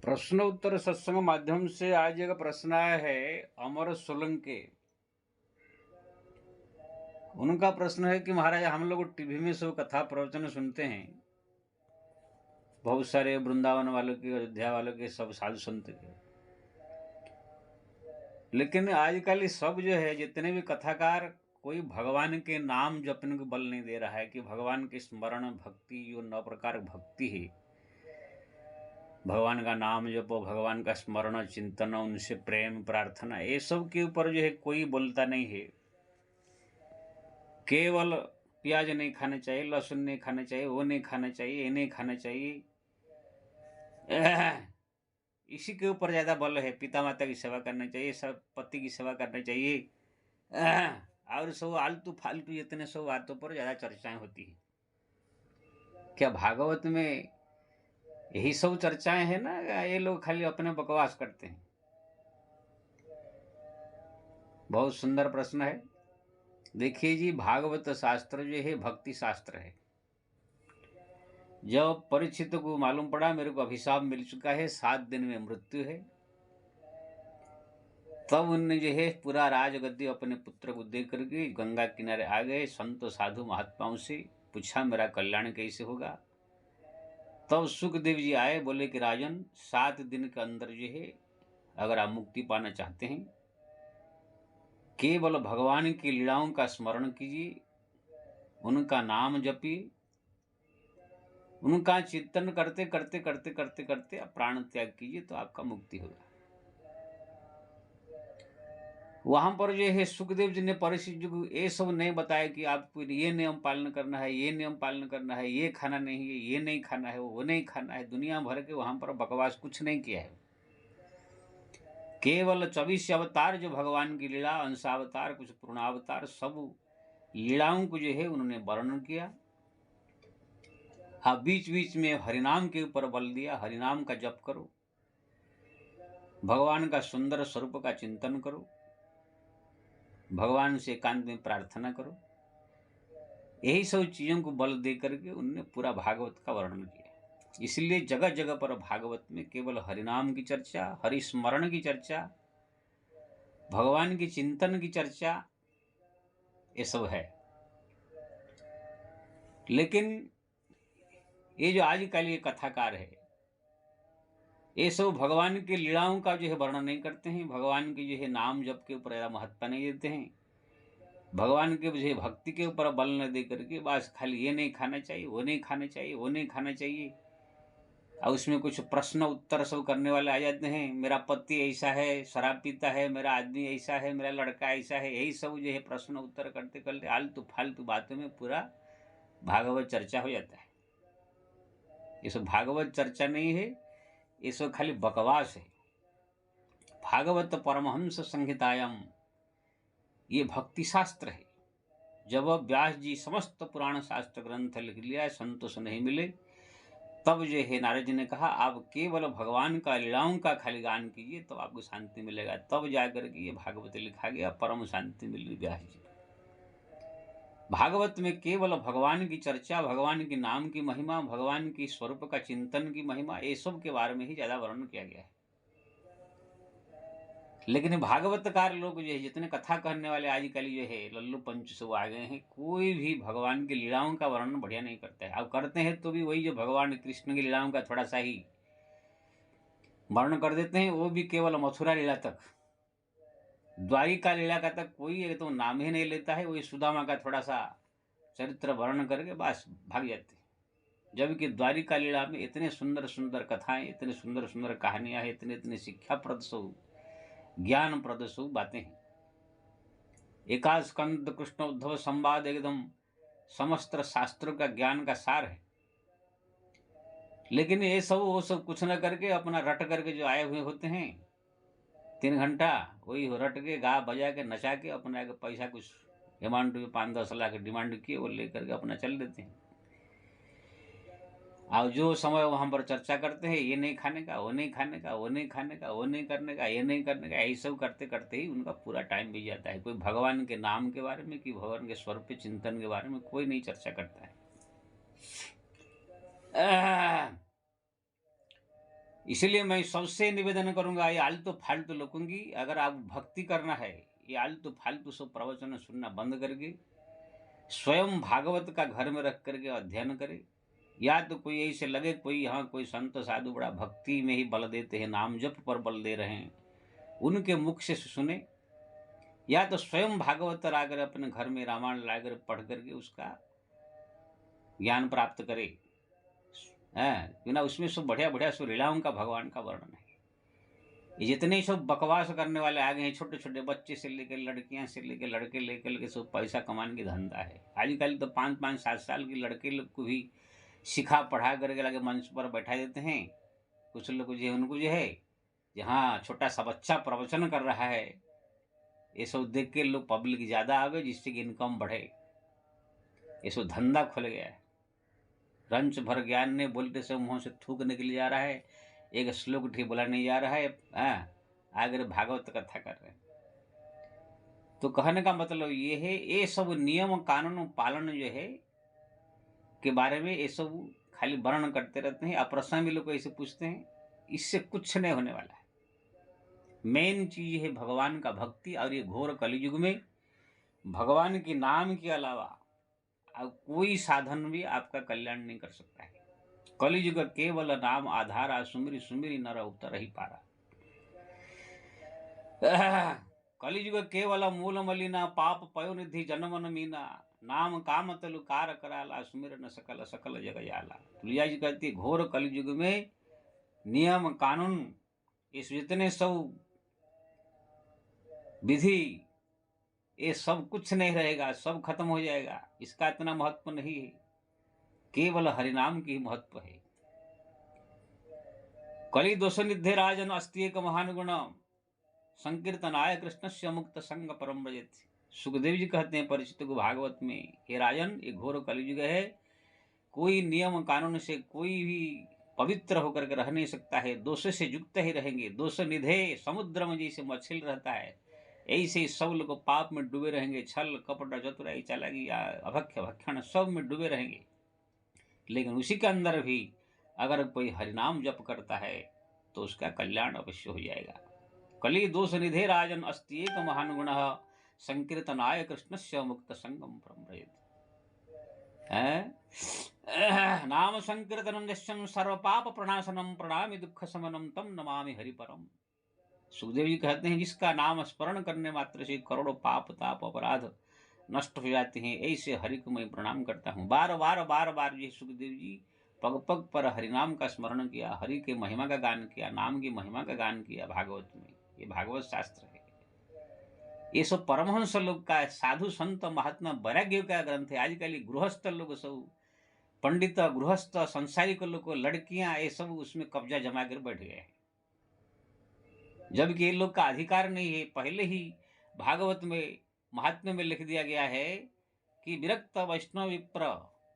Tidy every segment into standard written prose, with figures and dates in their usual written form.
प्रश्न उत्तर सत्संग माध्यम से आज एक प्रश्न आया है अमर सोलंकी। उनका प्रश्न है कि महाराज हम लोग टीवी में सब कथा प्रवचन सुनते हैं, बहुत सारे वृंदावन वालों की, अयोध्या वालों के, सब साधु संत के, लेकिन आजकल सब जो है जितने भी कथाकार कोई भगवान के नाम जपने को बल नहीं दे रहा है कि भगवान के स्मरण भक्ति जो 9 प्रकार भक्ति है, भगवान का नाम जपो, भगवान का स्मरण चिंतन, उनसे प्रेम प्रार्थना, ये सब के ऊपर जो है कोई बोलता नहीं है। केवल प्याज नहीं खाना चाहिए, लहसुन नहीं खाना चाहिए, वो नहीं खाना चाहिए, ये नहीं खाना चाहिए, इसी के ऊपर ज़्यादा बल है। पिता माता की सेवा करना चाहिए, सब पति की सेवा करना चाहिए, और सब आलतू फालतू इतने सब बातों पर ज़्यादा चर्चाएं होती है। क्या भागवत में यही सब चर्चाएं हैं ना, ये लोग खाली अपने बकवास करते हैं? बहुत सुंदर प्रश्न है। देखिए जी, भागवत शास्त्र जो है भक्ति शास्त्र है। जब परीक्षित को मालूम पड़ा मेरे को अभिशाप मिल चुका है, 7 दिन में मृत्यु है, तब उनने जो है पूरा राजगद्दी अपने पुत्र को दे करके गंगा किनारे आ गए, संत साधु महात्माओं से पूछा मेरा कल्याण कैसे होगा। तब सुखदेव जी आए, बोले कि राजन 7 दिन के अंदर जो है अगर आप मुक्ति पाना चाहते हैं, केवल भगवान की लीलाओं का स्मरण कीजिए, उनका नाम जपिए, उनका चिंतन करते करते करते करते करते आप प्राण त्याग कीजिए तो आपका मुक्ति होगा। वहां पर जो है सुखदेव जी ने परीक्षित जी को ये सब नहीं बताया कि आपको ये नियम पालन करना है, ये नियम पालन करना है, ये खाना नहीं है, ये नहीं खाना है, वो नहीं खाना है, दुनिया भर के वहां पर बकवास कुछ नहीं किया है। केवल 24 अवतार जो भगवान की लीला, अंशावतार, कुछ पूर्णावतार, सब लीलाओं को जो है उन्होंने वर्णन किया। हाँ, बीच बीच में हरिनाम के ऊपर बल दिया, हरिनाम का जप करो, भगवान का सुंदर स्वरूप का चिंतन करो, भगवान से एकांत में प्रार्थना करो। यही सब चीजों को बल दे करके उन्होंने पूरा भागवत का वर्णन किया। इसलिए जगह जगह पर भागवत में केवल हरिनाम की चर्चा, हरि स्मरण की चर्चा, भगवान की चिंतन की चर्चा, ये सब है। लेकिन ये जो आजकल ये कथाकार है, ये सब भगवान की लीलाओं का जो है वर्णन नहीं करते हैं, भगवान की जो है नाम जप के ऊपर ज़्यादा महत्व नहीं देते हैं, भगवान के जो है भक्ति के ऊपर बल न दे करके बस खाली ये नहीं खाना चाहिए, वो नहीं खाना चाहिए, वो नहीं खाना चाहिए, और उसमें कुछ प्रश्न उत्तर सब करने वाले आ जाते हैं। मेरा पति ऐसा है, शराब पीता है, मेरा आदमी ऐसा है, मेरा लड़का ऐसा है, यही सब जो है प्रश्न उत्तर करते करते आलतू फालतू बातों में पूरा भागवत चर्चा हो जाता है। ये सब भागवत चर्चा नहीं है, ये सब खाली बकवास है। भागवत परमहंस संहितायाम ये भक्ति शास्त्र है। जब व्यास जी समस्त पुराण शास्त्र ग्रंथ लिख लिया, संतोष नहीं मिले, तब जो है नारद जी ने कहा आप केवल भगवान का लीलाओं का खाली गान कीजिए तो आपको शांति मिलेगा। तब जाकर के ये भागवत लिखा गया, परम शांति मिली व्यास जी। भागवत में केवल भगवान की चर्चा, भगवान के नाम की महिमा, भगवान की स्वरूप का चिंतन की महिमा, ये सब के बारे में ही ज्यादा वर्णन किया गया है। लेकिन भागवतकार लोग जो है, जितने कथा कहने वाले आजकल जो है लल्लू पंच सब आ गए हैं, कोई भी भगवान की लीलाओं का वर्णन बढ़िया नहीं करता है। अब करते हैं तो भी वही जो भगवान कृष्ण की लीलाओं का थोड़ा सा ही वर्णन कर देते हैं, वो भी केवल मथुरा लीला तक, द्वारिका लीला का तक कोई तो नाम ही नहीं लेता है। वही सुदामा का थोड़ा सा चरित्र वर्णन करके बस भाग जाते हैं। जबकि द्वारिका लीला में इतने सुंदर सुंदर कथाएं, इतने सुंदर सुंदर कहानियां हैं, इतने इतने शिक्षाप्रद सब, ज्ञानप्रद सब बातें हैं। एकादश स्कंद कृष्ण उद्धव संवाद एकदम समस्त शास्त्रों का ज्ञान का सार है। लेकिन ये सब वो सब कुछ न करके अपना रट करके जो आए हुए होते हैं, 3 घंटा वही रट के गा बजा के नचा के अपना पैसा कुछ अमाउंट 5-10 लाख डिमांड किए, वो लेकर के अपना चल देते हैं। और जो समय वहां पर चर्चा करते हैं, ये नहीं खाने का, वो नहीं खाने का, वो नहीं खाने का, वो नहीं करने का, ये नहीं करने का, यही सब करते करते ही उनका पूरा टाइम बीत जाता है। कोई भगवान के नाम के बारे में कि भगवान के स्वरूप चिंतन के बारे में कोई नहीं चर्चा करता है। इसलिए मैं सबसे निवेदन करूंगा, ये आलतू फालतू लोगों की, अगर आप भक्ति करना है, ये आलतू फालतू सब प्रवचन सुनना बंद करके स्वयं भागवत का घर में रख करके अध्ययन करे। या तो कोई ऐसे लगे कोई यहाँ कोई संत साधु बड़ा भक्ति में ही बल देते हैं, नाम जप पर बल दे रहे हैं, उनके मुख से सुने, या तो स्वयं भागवत लाकर अपने घर में रामायण लाकर पढ़ करके उसका ज्ञान प्राप्त करे। बिना उसमें सब बढ़िया बढ़िया सब लीलाओं का भगवान का वर्णन है। ये जितने सब बकवास करने वाले आ गए हैं, छोटे छोटे बच्चे से लेकर लड़कियां से लेकर लड़के लेकर के सब पैसा कमाने की धंधा है। आजकल तो 5-5, 7 साल के लड़के लोग को भी सिखा पढ़ा करके लगे मंच पर बैठा देते हैं। कुछ लोग जो है उनको जो है जहाँ छोटा सा बच्चा प्रवचन कर रहा है, ये सब देख के लोग पब्लिक ज़्यादा आवे, जिससे कि इनकम बढ़े। ये सब धंधा खुल गया है। रंच भर ज्ञान ने बोलते से मुँह से थूकने के लिए जा रहा है, एक श्लोक ठीक बोला नहीं जा रहा है, आगे भागवत कथा कर रहे हैं। तो कहने का मतलब ये है, ये सब नियम कानून पालन जो है के बारे में ये सब खाली वर्णन करते रहते हैं। अप्रसन्न भी लोग ऐसे पूछते हैं, इससे कुछ नहीं होने वाला है। मेन चीज है भगवान का भक्ति। और ये घोर कलयुग में भगवान के नाम के अलावा अब कोई साधन भी आपका कल्याण नहीं कर सकता है। कलयुग केवल नाम आधारा, सुमिरी सुमिरी नर उतर ही पारा। कलिजुग केवल मूल मलिना, पाप पयोनिधि जन्मन मीना, नाम काम तलु कार कराला, सुमिरन सकल सकल जग जाला। तुलजा जी कहती है घोर कलिजुग में नियम कानून इस जितने सब विधि ये सब कुछ नहीं रहेगा, सब खत्म हो जाएगा। इसका इतना महत्व नहीं है, केवल हरिनाम की महत्व है। कलि दोष निधे राजन अस्ति एक महान गुण, संकीर्तनाय कृष्ण से मुक्त संग परम व्रजति। सुखदेव जी कहते हैं परिचित को भागवत में, हे राजन ये घोर कलयुग है, कोई नियम कानून से कोई भी पवित्र होकर के रह नहीं सकता है, दोष से युक्त ही रहेंगे। दोष निधे समुद्र में जैसे मछली रहता है, ऐसे सब लोग पाप में डूबे रहेंगे। छल कपट चतुराई चालाकी अभक्ष्य भक्षण सब में डूबे रहेंगे। लेकिन उसी के अंदर भी अगर कोई हरिनाम जप करता है तो उसका कल्याण अवश्य हो जाएगा। कलि दोष निधे राजन अस्ति एक महान गुण, संकीर्तनाय कृष्ण से मुक्त संगम परम व्रजति। नाम संकीर्तनम निश्चम सर्व पाप प्रणाशनम, प्रणामि दुख शमनम, तम नमामि हरिपरम। सुखदेव जी कहते हैं जिसका नाम स्मरण करने मात्र से करोड़ों पाप ताप अपराध नष्ट हो जाते हैं, ऐसे हरि को मैं प्रणाम करता हूँ। बार बार बार बार ये सुखदेव जी पग पग पर हरिनाम का स्मरण किया, हरि के महिमा का गान किया, नाम की महिमा का गान किया भागवत में। ये भागवत शास्त्र है। ये सब परमहंस लोग का, साधु संत महात्मा वैराग्य का ग्रंथ है। आजकल गृहस्थ लोग सब, पंडित गृहस्थ संसारिक लोग को, लड़कियां ये सब उसमें कब्जा जमा कर बैठ गए हैं, जबकि ये लोग का अधिकार नहीं है। पहले ही भागवत में महात्म्य में लिख दिया गया है कि विरक्त वैष्णव विप्र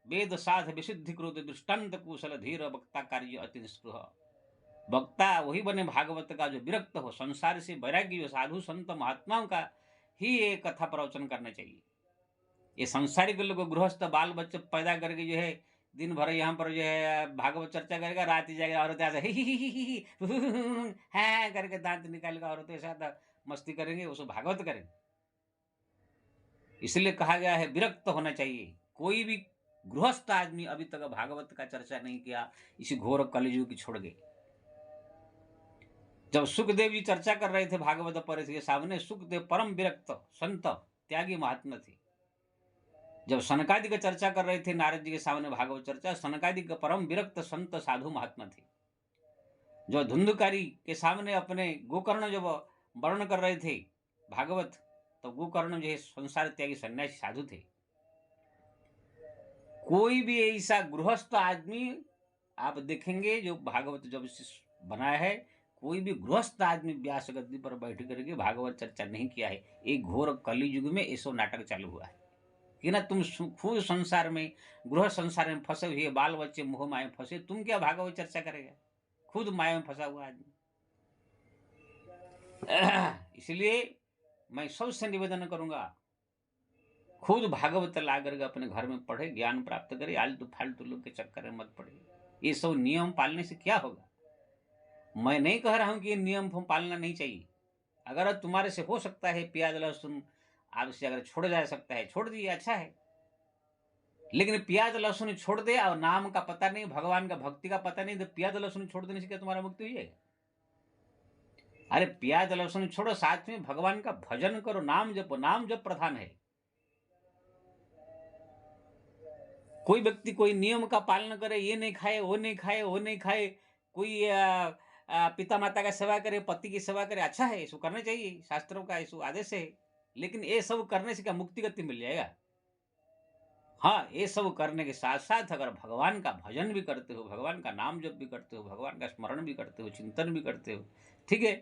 वेद साध विशुद्धि क्रोध दृष्टांत कुशल धीर वक्ता कार्य अति निष्पृह। वक्ता वही बने भागवत का जो विरक्त हो, संसार से वैराग्य हो, साधु संत महात्माओं का ही ये कथा प्रवचन करना चाहिए। ये संसारिक लोग गृहस्थ बाल बच्चे पैदा करके जो है दिन भर यहाँ पर जो है भागवत चर्चा करेगा, रात ही जाएगा, औरतें ऐसा ही है करके दांत निकाल कर औरतें साथ मस्ती करेंगे, उसको भागवत करेंगे। इसलिए कहा गया है विरक्त होना चाहिए। कोई भी गृहस्थ आदमी अभी तक भागवत का चर्चा नहीं किया, इसी घोर कलयुग की छोड़ गए। जब सुखदेव जी चर्चा कर रहे थे भागवत पर के सामने, सुखदेव परम विरक्त संत त्यागी महात्मा थे। जब सनकादि का चर्चा कर रहे थे नारद जी के सामने भागवत चर्चा, सनकादि का परम विरक्त संत साधु महात्मा थे। जो धुंधकारी के सामने अपने गोकर्ण जब वर्ण कर रहे थे भागवत, तो गोकर्ण जो है संसार त्यागी सन्यासी साधु थे। कोई भी ऐसा गृहस्थ आदमी आप देखेंगे जो भागवत जब बनाया है, कोई भी गृहस्थ आदमी व्यास गद्दी पर बैठ करके भागवत चर्चा नहीं किया है। एक घोर कलयुग में ऐसा नाटक चालू हुआ है कि ना तुम खुद संसार में, गृह संसार में फंसे हुए, बाल बच्चे मोह माया में फंसे, तुम क्या भागवत चर्चा करेगा? खुद माया में फंसा हुआ आदमी। इसलिए मैं सबसे निवेदन करूंगा, खुद भागवत ला करके अपने घर में पढ़े, ज्ञान प्राप्त करे, आलतू फालतू लोग के चक्कर में मत पड़े। ये सब नियम पालने से क्या होगा? मैं नहीं कह रहा हूँ कि ये नियम पालना नहीं चाहिए। अगर तुम्हारे से हो सकता है प्याज लहसुन आपसे अगर छोड़ जा सकता है, छोड़ दिए, अच्छा है। लेकिन प्याज लहसुन छोड़ दे और नाम का पता नहीं, भगवान का भक्ति का पता नहीं, तो प्याज लहसुन छोड़ देने से क्या तुम्हारा मुक्ति हुई है? अरे प्याज लहसुन छोड़ो, साथ में भगवान का भजन करो, नाम जपो, नाम जप प्रधान है। कोई व्यक्ति कोई नियम का पालन करे, ये नहीं खाए, वो नहीं खाए, वो नहीं खाए, कोई पिता माता का सेवा करे, पति की सेवा करे, अच्छा है, इसको करना चाहिए, शास्त्रों का इसको आदेश है। लेकिन ये सब करने से क्या मुक्ति गति मिल जाएगा? हाँ, ये सब करने के साथ-साथ अगर भगवान का भजन भी करते हो, भगवान का नाम जप भी करते हो, भगवान का स्मरण भी करते हो, चिंतन भी करते हो, ठीक है।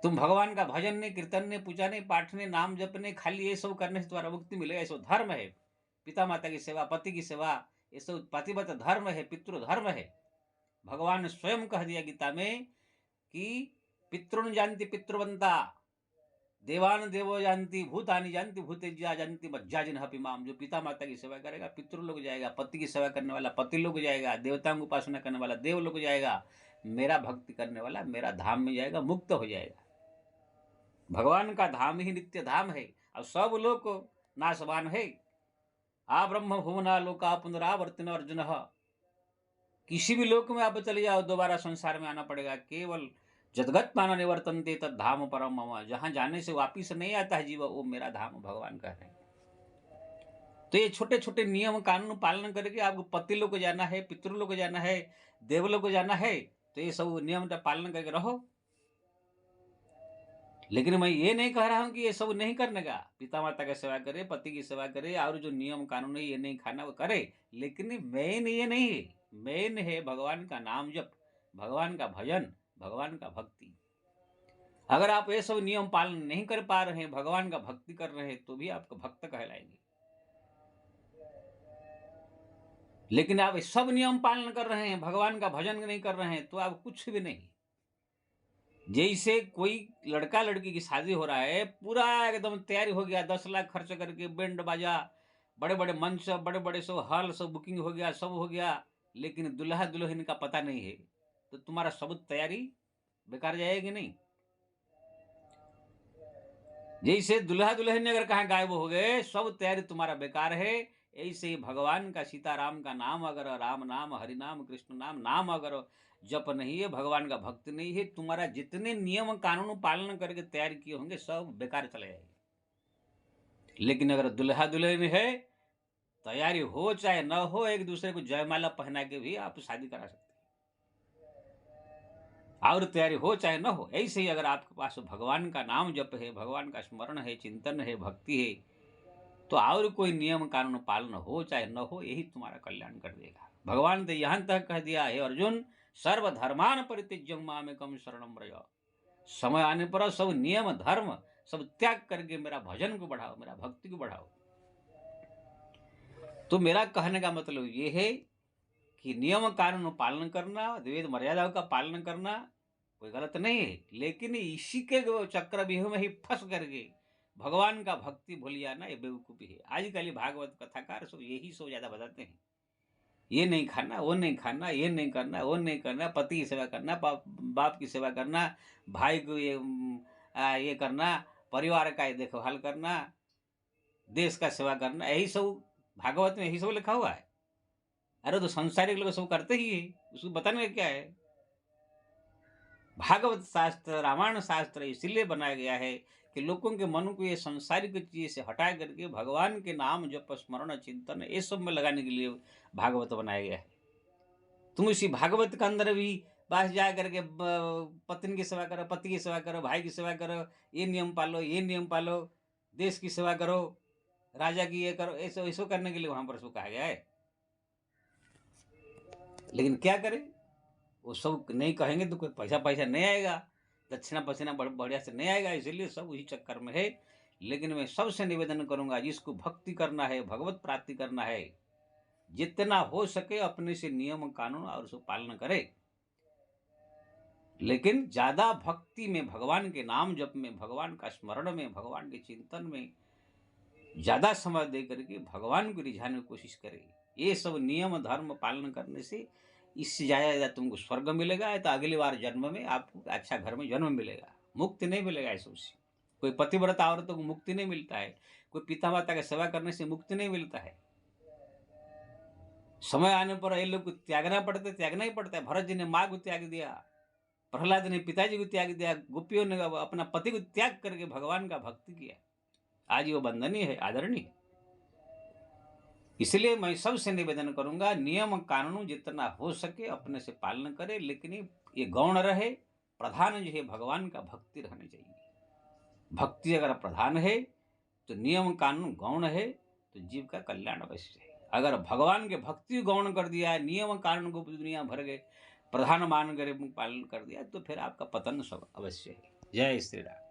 तुम भगवान का भजन नहीं, कीर्तन नहीं, पूजा नहीं, पाठ नहीं, नाम जप नहीं, खाली ये सब करने से तुम्हारा मुक्ति मिलेगा, ये सब धर्म है। पिता माता की सेवा, पति की सेवा, ये सब पतिव्रत धर्म है, पितृ धर्म है। भगवान ने स्वयं कह दिया गीता में कि पितॄन् जानति पितृवंता, देवान देवो जानती, भूतानि जानती, भूतेज्या जानती, मज्जाजिनः पिमाम। जो पिता माता की सेवा करेगा, पितृ लोग जाएगा, पति की सेवा करने वाला पति लोग जाएगा, देवताओं की उपासना करने वाला देव लोग जाएगा, मेरा भक्ति करने वाला मेरा धाम में जाएगा, मुक्त हो जाएगा। भगवान का धाम ही नित्य धाम है और सब लोग नाशवान है। आ ब्रह्म भुवना लोका पुनरावर्तिन अर्जुन। किसी भी लोक में आप चले जाओ, दोबारा संसार में आना पड़ेगा। केवल जदगत माना निवर्तनते तद धाम परम मम। जहां जाने से वापिस नहीं आता है जीव, वो मेरा धाम भगवान कह रहे हैं। तो ये छोटे छोटे नियम कानून पालन करके आपको पति लोग को जाना है, पितृ लोग को जाना है, देव लोग को जाना है, तो ये सब नियम का पालन करके रहो। लेकिन मैं ये नहीं कह रहा हूं कि ये सब नहीं करने का। पिता माता की सेवा करे, पति की सेवा करे, और जो नियम कानून है ये नहीं खाना वो करे, लेकिन मेन ये नहीं है। मेन है भगवान का नाम जप, भगवान का भजन, भगवान का भक्ति। अगर आप ये सब नियम पालन नहीं कर पा रहे हैं, भगवान का भक्ति कर रहे हैं, तो भी आपको भक्त कहलाएंगे। लेकिन आप सब नियम पालन कर रहे हैं, भगवान का भजन नहीं कर रहे हैं, तो आप कुछ भी नहीं। जैसे कोई लड़का लड़की की शादी हो रहा है, पूरा एकदम तैयारी हो गया, 10 लाख खर्च करके, बैंड बाजा, बड़े बड़े मंच, बड़े बड़े सब हॉल, सब बुकिंग हो गया, सब हो गया, लेकिन दुल्हा दुल्हन का पता नहीं है, तो तुम्हारा सब तैयारी बेकार जाएगी नहीं। जैसे दुल्हा दुल्हन अगर कहाँ गायब हो गए, सब तैयारी तुम्हारा बेकार है। ऐसे ही भगवान का, सीताराम का नाम अगर, राम नाम, हरि नाम, कृष्ण नाम, नाम अगर जप नहीं है, भगवान का भक्त नहीं है, तुम्हारा जितने नियम कानून पालन करके तैयार किए होंगे सब बेकार चले जाएंगे। लेकिन अगर दुल्हा दुल्हन है, तैयारी हो चाहे न हो, एक दूसरे को जयमाला पहना के भी आप शादी करा सकते हैं, और तैयारी हो चाहे न हो। ऐसे ही अगर आपके पास भगवान का नाम जप है, भगवान का स्मरण है, चिंतन है, भक्ति है, तो और कोई नियम कानून पालन हो चाहे न हो, यही तुम्हारा कल्याण कर देगा। भगवान ने यहां तक कह दिया है, अर्जुन सर्वधर्मान परित्यज्य मामेकं शरणं व्रज। समय आने पर सब नियम धर्म सब त्याग करके मेरा भजन को बढ़ाओ, मेरा भक्ति को बढ़ाओ। तो मेरा कहने का मतलब ये है कि नियम कानून पालन करना, वेद मर्यादाओं का पालन करना कोई गलत नहीं है, लेकिन इसी के चक्रव्यूह में ही फंस करके भगवान का भक्ति भूल जाना ये बेवकूफी है। आजकल भागवत कथाकार सब यही सब ज्यादा बताते हैं, ये नहीं खाना, वो नहीं खाना, ये नहीं करना, वो नहीं करना, पति की सेवा करना, बाप की सेवा करना, भाई को ये करना, परिवार का ये देखभाल करना, देश का सेवा करना, यही सब भागवत में यही सब लिखा हुआ है। अरे तो संसारिक लोग सब करते ही है, उसको बताने का क्या है। भागवत शास्त्र, रामायण शास्त्र इसीलिए बनाया गया है कि लोगों के मन को ये संसारिक चीज से हटा करके भगवान के नाम जप, स्मरण, चिंतन ये सब में लगाने के लिए भागवत बनाया गया है। तुम इसी भागवत के अंदर भी बस जा करके पत्नी की सेवा करो, पति की सेवा करो, भाई की सेवा करो, ये नियम पालो, ये नियम पालो, देश की सेवा करो, राजा की ये करो, ऐसो करने के लिए वहां पर उसको कहा गया है। लेकिन क्या करें, वो सब नहीं कहेंगे तो कोई पैसा नहीं आएगा, दक्षिणा पसीना बढ़िया से नहीं आएगा, इसीलिए सब उसी चक्कर में है। लेकिन मैं सबसे निवेदन करूंगा, जिसको भक्ति करना है, भगवत प्राप्ति करना है, जितना हो सके अपने से नियम कानून और उसको पालन करे। लेकिन ज्यादा भक्ति में, भगवान के नाम जप में, भगवान का स्मरण में, भगवान के चिंतन में ज्यादा समय दे करके भगवान को रिझाने की कोशिश करे। ये सब नियम धर्म पालन करने से इससे ज़्यादा तुमको स्वर्ग मिलेगा, तो अगली बार जन्म में आपको अच्छा घर में जन्म मिलेगा, मुक्ति नहीं मिलेगा ऐसे उससे। कोई पतिव्रता औरतों को मुक्ति नहीं मिलता है, कोई पिता माता की सेवा करने से मुक्ति नहीं मिलता है। समय आने पर ये लोग को त्यागना ही पड़ता है। भरत जी ने माँ को त्याग दिया, प्रहलाद ने पिताजी को त्याग दिया, गोपियों ने अपना पति को त्याग करके भगवान का भक्ति किया। आज वो वंदनीय है, आदरणीय है। इसलिए मैं सबसे निवेदन करूंगा, नियम कानून जितना हो सके अपने से पालन करें, लेकिन ये गौण रहे। प्रधान जो है भगवान का भक्ति रहनी चाहिए। भक्ति अगर प्रधान है तो नियम कानून गौण है, तो जीव का कल्याण अवश्य है। अगर भगवान के भक्ति गौण कर दिया है, नियम कानून को दुनिया भर के प्रधान मान कर पालन कर दिया, तो फिर आपका पतन सब अवश्य है। जय श्री राम।